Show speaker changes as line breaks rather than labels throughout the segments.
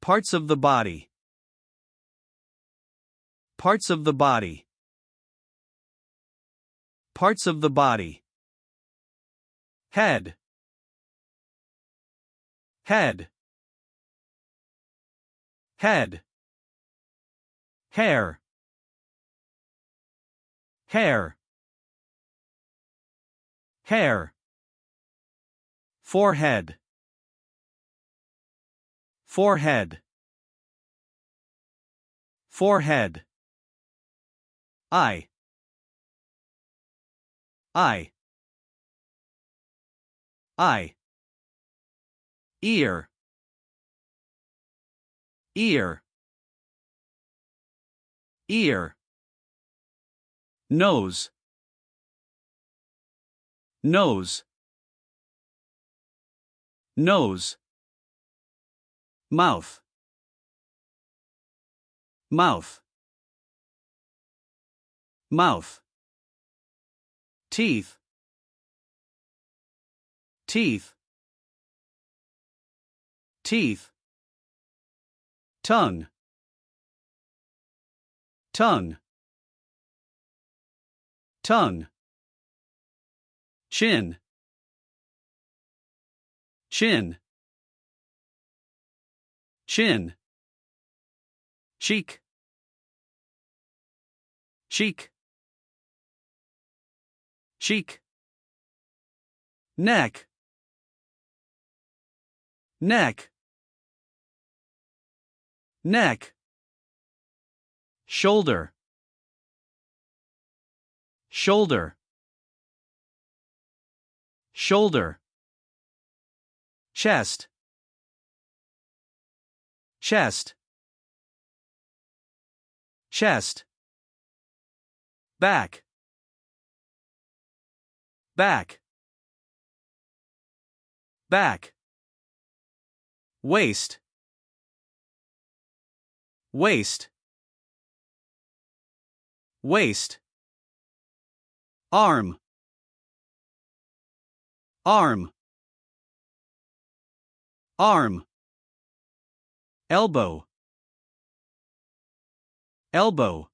Parts of the body. Parts of the body. Parts of the body. Head. Head. Head. Hair. Hair. Hair. Forehead. Forehead. Forehead. Eye. Eye. Eye. Ear. Ear. Ear. Nose. Nose. Nose. Mouth. Mouth. Mouth. Teeth. Teeth. Teeth. Tongue. Tongue. Tongue. Chin. Chin. Chin. Cheek. Cheek. Cheek. Neck. Neck. Neck. Shoulder. Shoulder. Shoulder. Chest. Chest. Chest. Back. Back. Back. Waist. Waist. Waist. Arm. Arm. Arm. Elbow. Elbow.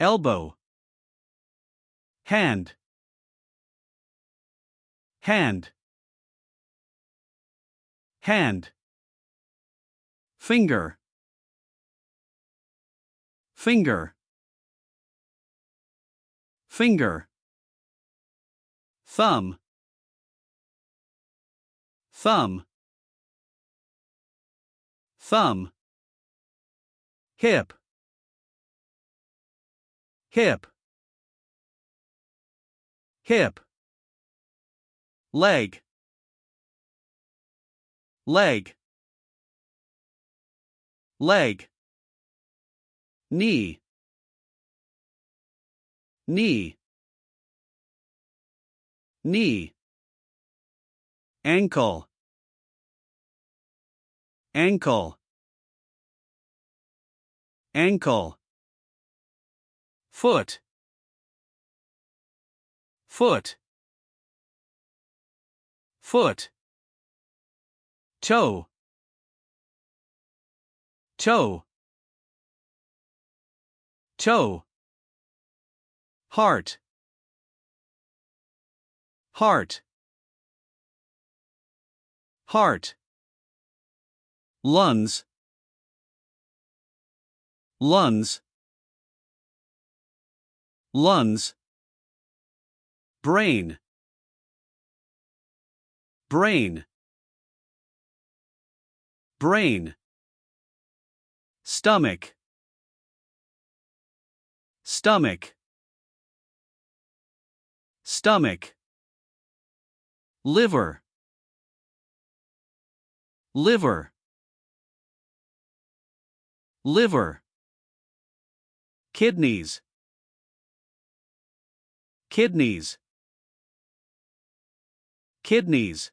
Elbow. Hand. Hand. Hand. Finger. Finger. Finger. Thumb. Thumb. Thumb. Hip. Hip. Hip. Leg. Leg. Leg. Knee. Knee. Knee. Ankle. Ankle. Ankle. Foot. Foot. Foot. Toe. Toe. Toe. Heart. Heart. Heart. Lungs. Lungs. Lungs. Brain. Brain. Brain. Stomach. Stomach. Stomach. Liver. Liver. Liver. Kidneys. Kidneys. Kidneys.